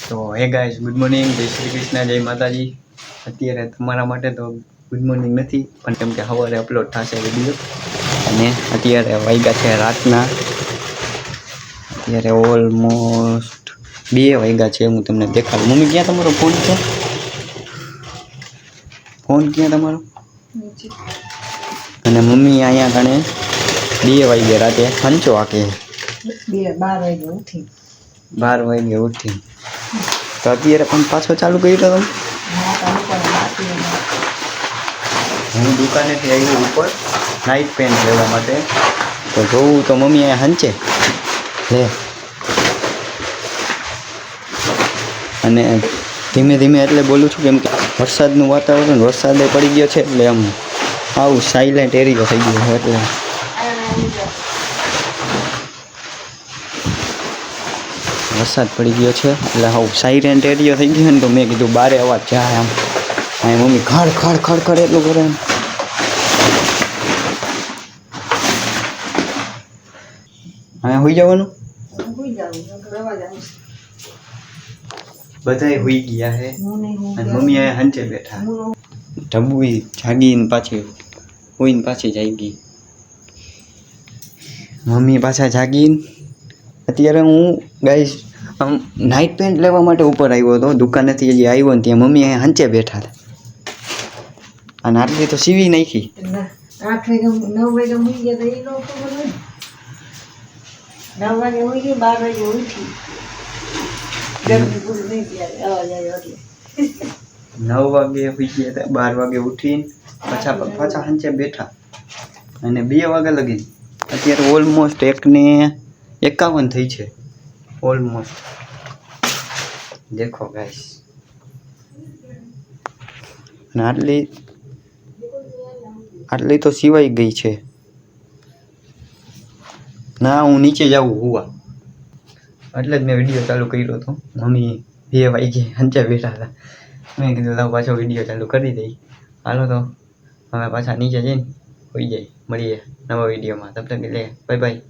તો હે guys, good morning, જય શ્રી કૃષ્ણ, જય માતાજી. અત્યારે તમારા માટે તો ગુડ મોર્નિંગ નથી, પણ કેમ કે સવારે અપલોડ થશે વિડીયો. અને અત્યારે વાગ્યા છે રાતના, અત્યારે ઓલમોસ્ટ 2 વાગ્યા છે. હું તમને દેખાડું. મમ્મી, ક્યાં તમારો ફોન છે? ફોન ક્યાં તમારો? અને મમ્મી અહીંયા કણે 2 વાગ્યા રાતે હંચો આકે. 12 વાગે ઉઠી. 12 વાગે ઉઠી. તો અત્યારે પણ પાછો ચાલુ કર્યો તમે? હું દુકાનેથી આવ્યો ઉપર નાઇટ પેન્ટ લેવા માટે. તો જોવું તો મમ્મી અહીંયા હંચે લે. અને ધીમે ધીમે એટલે બોલું છું કેમ કે વરસાદનું વાતાવરણ, વરસાદે પડી ગયો છે એટલે આમ આવું સાયલેન્ટ એરિયો થઈ ગયો છે. એટલે વરસાદ પડી ગયો છે એટલે આવું સાયલેન્ટ એરિયો થઈ ગયો ને, તો મેં કીધું બારે અવાજ જાય આમ. અહીં મમ્મી ખડ ખડ ખડ ખડ એટલું કરે એમ. અહીંયા હોઈ જવાનું. બધાય હોઈ ગયા હે અને મમ્મી અહીંયા હંચે બેઠા. ઢબુઈ જાગીને પાછી હોઈને પાછી જાગી. મમ્મી પાછા જાગીને અત્યારે હું ગાઈસ આમ નાઇટ પેન્ટ લેવા માટે ઉપર આવ્યો હતો. દુકાનેથી હજી આવ્યો ને ત્યાં મમ્મી અહીંયા હંચે બેઠા હતા. અને આટલી તો સીવી નાખી. 8 વાગે 9 વાગે મૂકી ગયા તો એ લોકો ખબર હોય. 9 વાગે મૂકી, 12 વાગે ઉઠી. ગરમી પૂરી નહીં ત્યારે અવાજ આવ્યો એટલે 9 વાગે હોઈ ગયા હતા, 12 વાગે ઉઠીને પાછા હંચે બેઠા અને 2 વાગે લગી. અત્યારે ઓલમોસ્ટ 1:51 થઈ છે. ઓલમોસ્ટ દેખો ગાઈસ. અને આટલી તો સિવાય ગઈ છે. ના, હું નીચે જાઉં હુવા. એટલે જ મેં વિડીયો ચાલુ કર્યો હતો. મમ્મી 2 વાગે હંચે બેઠા હતા. મેં કીધું લાવ પાછો વિડીયો ચાલુ કરી દઈ. હાલો તો હવે પાછા નીચે જઈને હોઈ જાય. મળીએ નવા વિડીયોમાં. તબ તક લે બાય બાય.